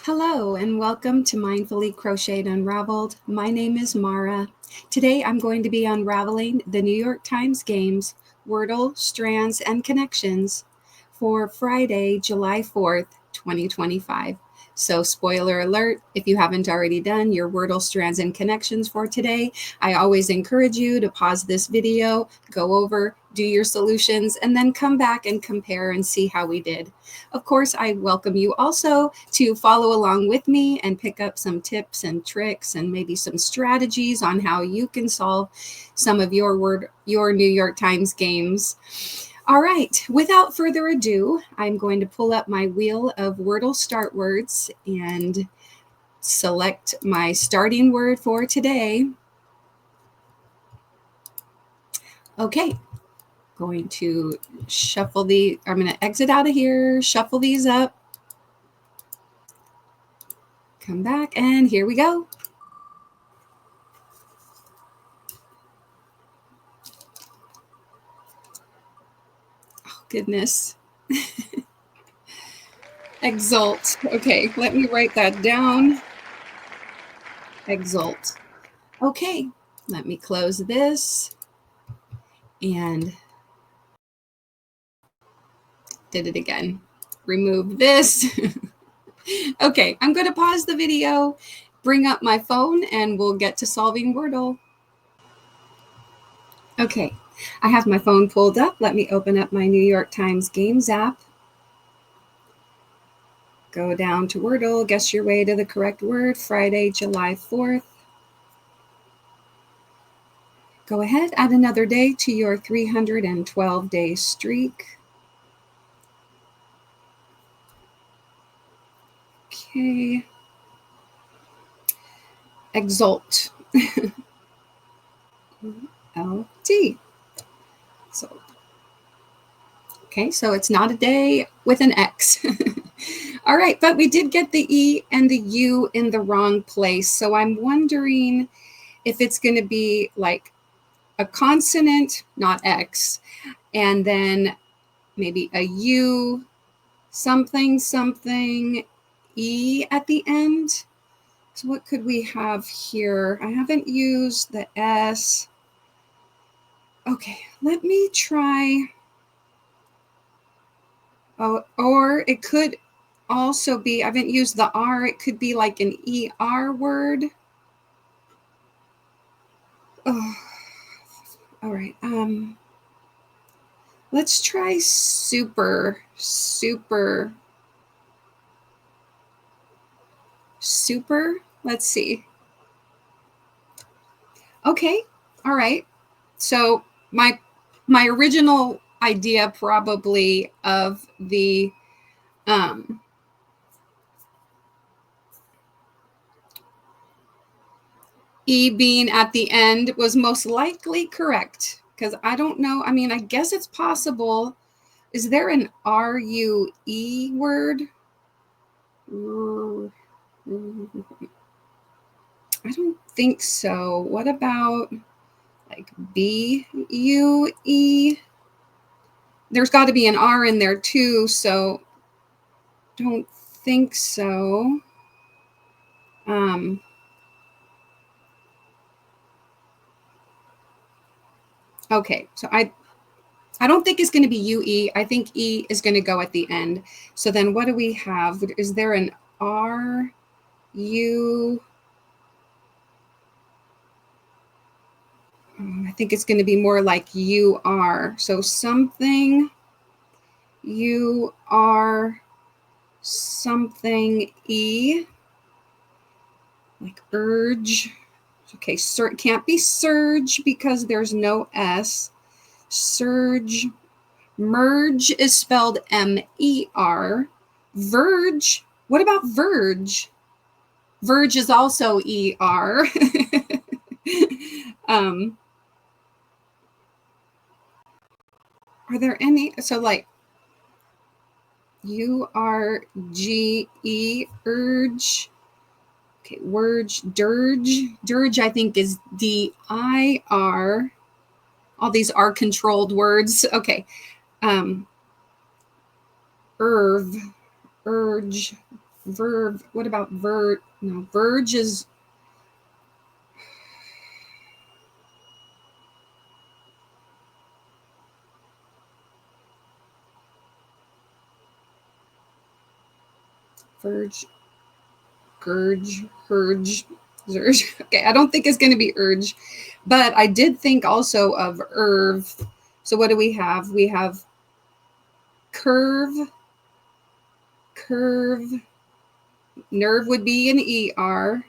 Hello and welcome to Mindfully Crocheted Unraveled. My name is Mara. Today I'm going to be unraveling the New York Times games WORDLE, STRANDS, and Connections for Friday, July 4th, 2025. So spoiler alert, if you haven't already done your WORDLE, STRANDS, and Connections for today, I always encourage you to pause this video, go over, do your solutions, and then come back and compare and see how we did. Of course, I welcome you also to follow along with me and pick up some tips and tricks and maybe some strategies on how you can solve some of your New York Times games. All right, without further ado, I'm going to pull up my wheel of Wordle start words and select my starting word for today. Okay, going to shuffle I'm going to exit out of here, shuffle these up, come back, and here we go. Oh, goodness. Exult. Okay, let me write that down. Exult. Okay, let me close this and did it again. Remove this. Okay, I'm going to pause the video, bring up my phone, and we'll get to solving Wordle. Okay, I have my phone pulled up. Let me open up my New York Times Games app. Go down to Wordle, guess your way to the correct word, Friday, July 4th. Go ahead, add another day to your 312-day streak. Okay. Exult. E-L-T. So, okay, so it's not a day with an X. All right, but we did get the E and the U in the wrong place. So I'm wondering if it's going to be like a consonant, not X, and then maybe a U, something, something, E at the end. So what could we have here? I haven't used the S. Okay, let me try. Oh, or it could also be, I haven't used the R. It could be like an ER word. Oh, all right. Let's try super. Let's see. Okay. All right. So my original idea probably of the E being at the end was most likely correct, because I don't know. I mean, I guess it's possible. Is there an R-U-E word? I don't think so. What about like B-U-E? There's got to be an R in there too, so don't think so. Okay, so I don't think it's going to be UE. I think E is going to go at the end. So then what do we have? Is there an R, U? I think it's going to be more like UR. So something, UR, something E, like urge. Okay, can't be surge because there's no S. Surge. Merge is spelled M-E-R. Verge. What about verge? Verge is also E-R. Are there any? So like U-R-G-E, urge. Okay, Wurge, dirge. Dirge, I think, is D-I-R. All these are controlled words. Okay. Urge, Verb. What about verge? No, verge is. Verge. Gurge. Urge. Zurge. Okay, I don't think it's going to be urge. But I did think also of Irv. So what do we have? We have curve. Curve. Nerve would be an ER.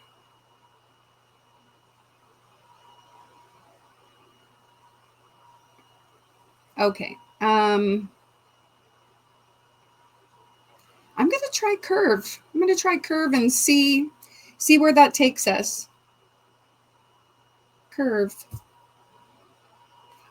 Okay. I'm going to try curve. I'm going to try curve and see where that takes us. Curve.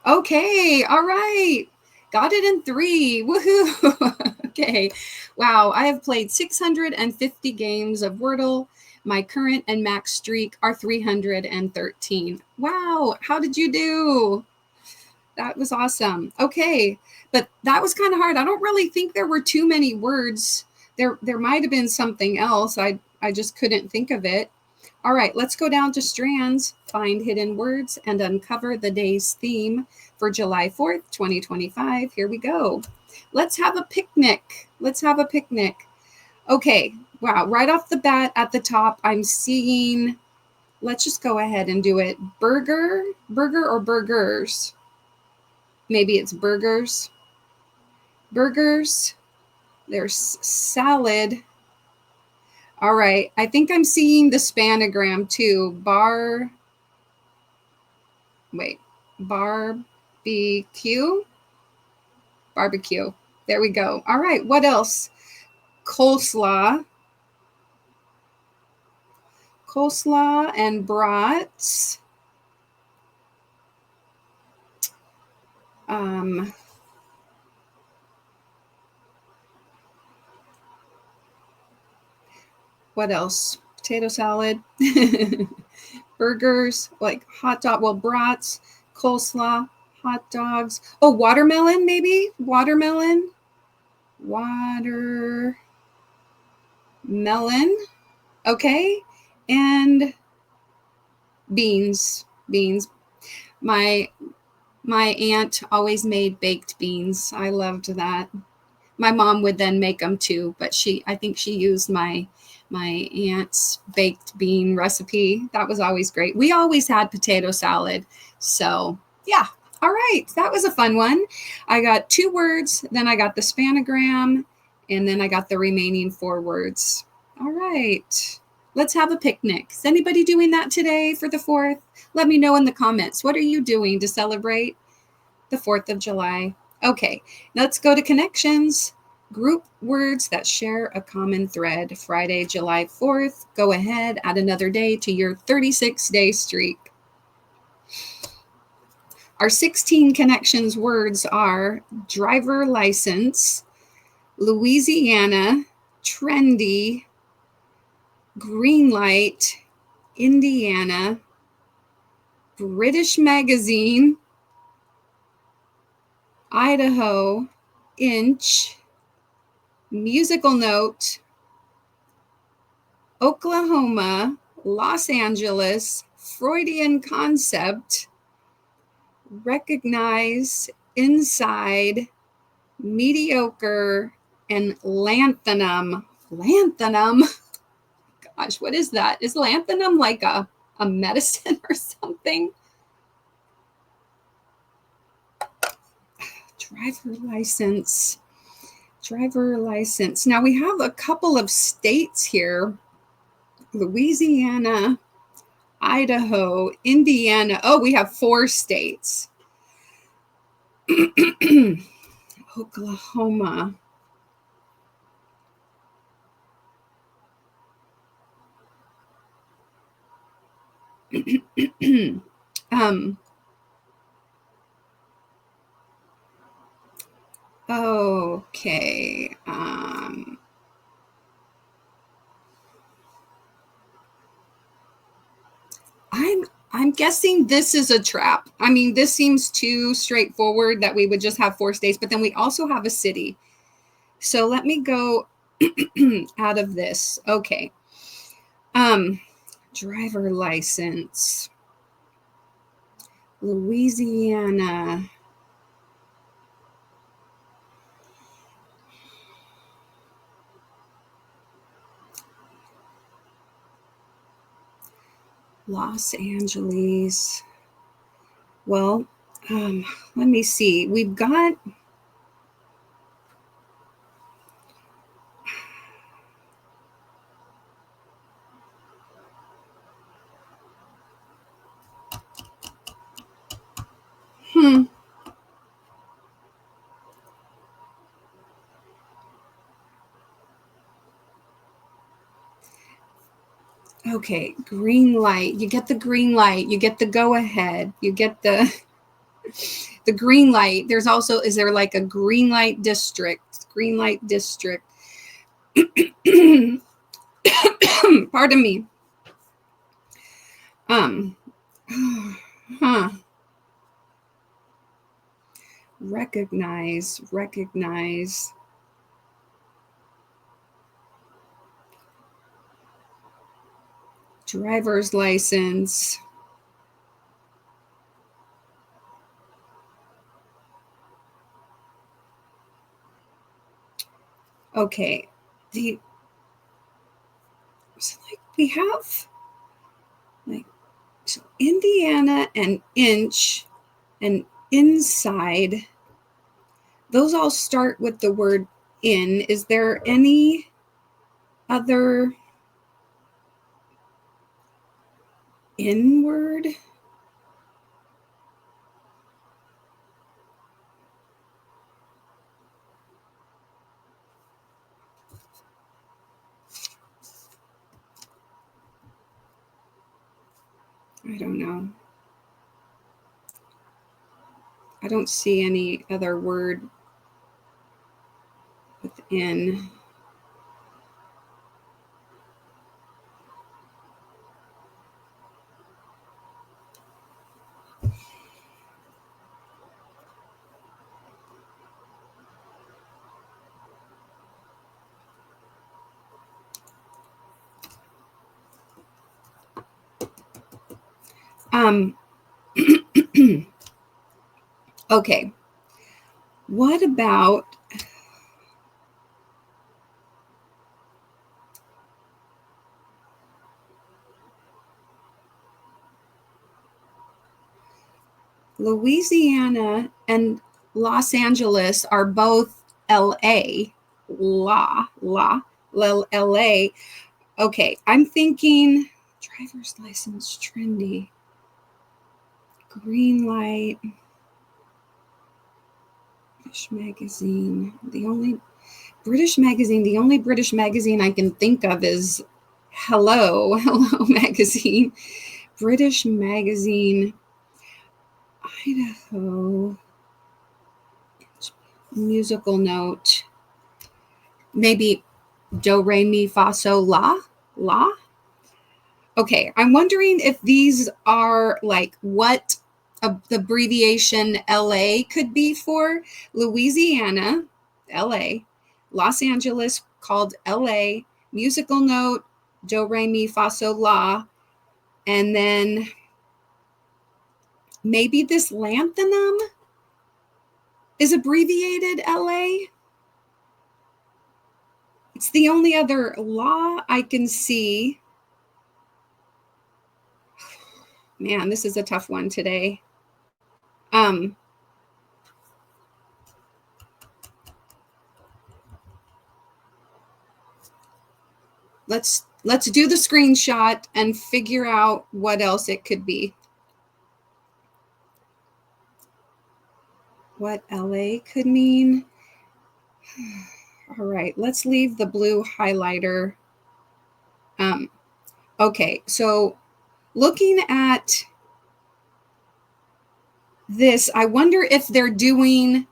Okay. All right. Got it in 3. Woohoo. Okay. Wow. I have played 650 games of Wordle. My current and max streak are 313. Wow. How did you do? That was awesome. Okay. But that was kind of hard. I don't really think there were too many words. There might have been something else. I just couldn't think of it. All right, let's go down to Strands, find hidden words, and uncover the day's theme for July 4th, 2025. Here we go. Let's have a picnic. Let's have a picnic. Okay, wow, right off the bat at the top, I'm seeing, let's just go ahead and do it. Burger or burgers? Maybe it's burgers. Burgers. There's salad. All right. I think I'm seeing the spanogram too. Barbecue. Barbecue. There we go. All right. What else? Coleslaw. Coleslaw and brats. What else? Potato salad. Burgers, like hot dog. Well, brats, coleslaw, hot dogs. Oh, watermelon, maybe? Watermelon. Watermelon. Okay. And beans. Beans. My aunt always made baked beans. I loved that. My mom would then make them too, but I think she used my aunt's baked bean recipe. That was always great. We always had potato salad. So yeah. All right. That was a fun one. I got 2 words, then I got the spanogram, and then I got the remaining 4 words. All right. Let's have a picnic. Is anybody doing that today for the 4th? Let me know in the comments. What are you doing to celebrate the 4th of July? Okay, let's go to connections. Group words that share a common thread. Friday, July 4th. Go ahead, add another day to your 36-day streak. Our 16 connections words are driver license, Louisiana, trendy, green light, Indiana, British magazine, Idaho, inch, musical note, Oklahoma, Los Angeles, Freudian concept, recognize, inside, mediocre, and lanthanum. Lanthanum? Gosh, what is that? Is lanthanum like a medicine or something? Driver license. Driver license. Now we have a couple of states here. Louisiana, Idaho, Indiana. Oh, we have 4 states. Oklahoma. Okay. I'm guessing this is a trap. I mean, this seems too straightforward that we would just have 4 states, but then we also have a city. So let me go out of this. Okay. Driver license. Louisiana. Los Angeles. Well, let me see. We've got okay, green light. You get the green light. You get the go ahead. You get the green light. There's also, is there like a green light district? Green light district. Pardon me. Huh. Recognize. Driver's license. Okay. So like we have like, so Indiana and inch and inside, those all start with the word in. Is there any other inward? I don't know. I don't see any other word within. Okay. What about Louisiana and Los Angeles are both LA. LA. Okay, I'm thinking driver's license trendy. Green light. British magazine. The only British magazine I can think of is Hello magazine. British magazine. Idaho. Musical note. Maybe do, re, mi, fa, so, la. Okay, I'm wondering if these are like what the abbreviation LA could be for. Louisiana, LA. Los Angeles, called LA. Musical note, do, re, mi, fa, so, la. And then maybe this lanthanum is abbreviated LA. It's the only other law I can see. Man, this is a tough one today. Let's do the screenshot and figure out what else it could be. What LA could mean. All right, let's leave the blue highlighter. Okay, so looking at this, I wonder if they're doing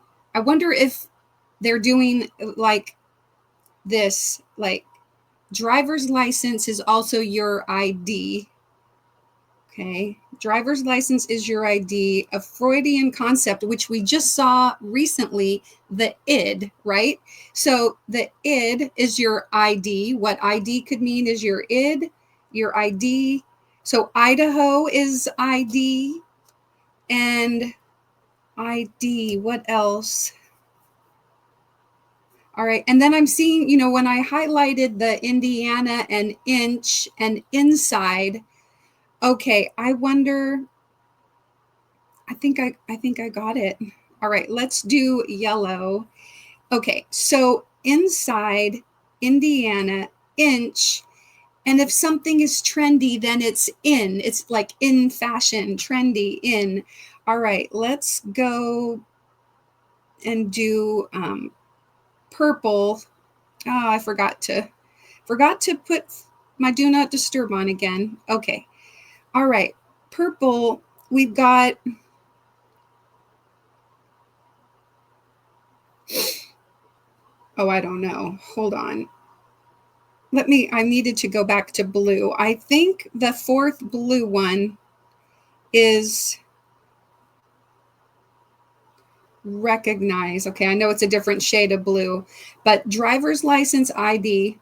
like this, like driver's license is also your ID. Okay. Driver's license is your ID. A Freudian concept, which we just saw recently, the id, right? So the id is your ID. What ID could mean is your id, your ID. So Idaho is ID. And ID, what else? All right. And then I'm seeing, you know, when I highlighted the Indiana and inch and inside, okay, I wonder, I think I got it. All right, let's do yellow. Okay, so inside Indiana, inch, and if something is trendy, then it's in. It's like in fashion, trendy, in. All right, let's go and do purple. Oh, I forgot to put my do not disturb on again. Okay. All right. Purple, we've got oh, I don't know. Hold on. I needed to go back to blue. I think the fourth blue one is recognize. Okay, I know it's a different shade of blue, but driver's license ID,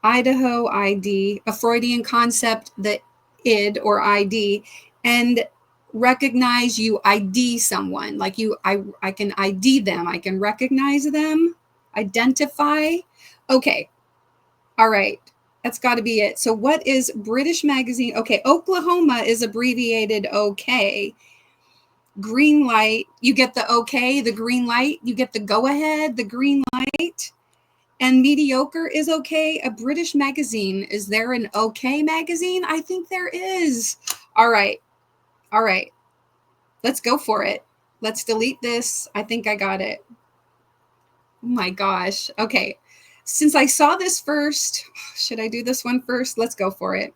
Idaho ID, a Freudian concept, the id or ID, and recognize, you ID someone. Like I can ID them. I can recognize them, identify. Okay. All right. That's got to be it. So what is British magazine? Okay. Oklahoma is abbreviated OK. Green light, you get the OK, the green light, you get the go ahead, the green light. And mediocre is okay. A British magazine. Is there an OK magazine? I think there is. All right. All right. Let's go for it. Let's delete this. I think I got it. Oh my gosh. Okay. Since I saw this first, should I do this one first? Let's go for it.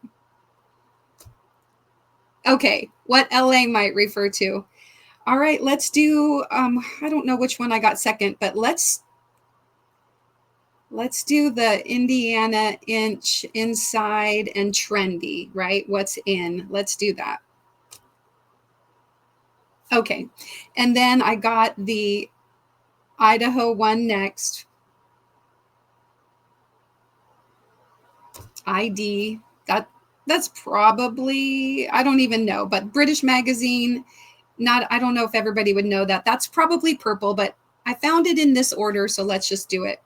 Okay. What LA might refer to. All right. Let's do, I don't know which one I got second, but let's do the Indiana inch, inside, and trendy, right? What's in? Let's do that. Okay. And then I got the Idaho one next. ID. That's probably, I don't even know, but British magazine, I don't know if everybody would know that. That's probably purple, but I found it in this order, so let's just do it.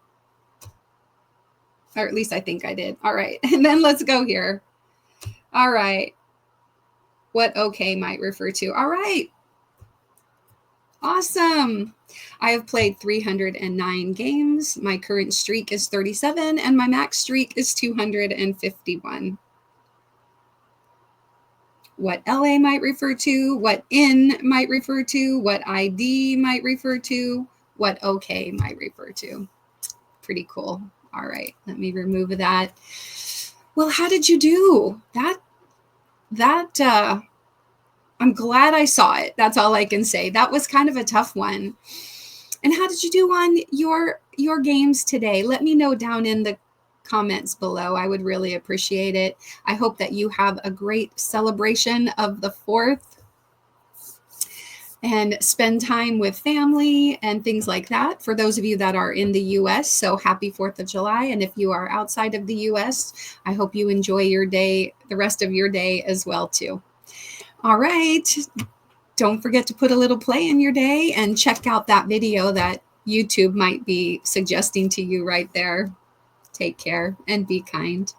Or at least I think I did. All right. And then let's go here. All right. What OK might refer to. All right. Awesome. I have played 309 games. My current streak is 37, and my max streak is 251. What LA might refer to, what in might refer to, what ID might refer to, what OK might refer to. Pretty cool. All right, let me remove that. Well, how did you do? I'm glad I saw it. That's all I can say. That was kind of a tough one. And how did you do on your games today? Let me know down in the comments below. I would really appreciate it. I hope that you have a great celebration of the 4th and spend time with family and things like that. For those of you that are in the US, so happy 4th of July. And if you are outside of the US, I hope you enjoy your day, the rest of your day as well too. All right. Don't forget to put a little play in your day and check out that video that YouTube might be suggesting to you right there. Take care and be kind.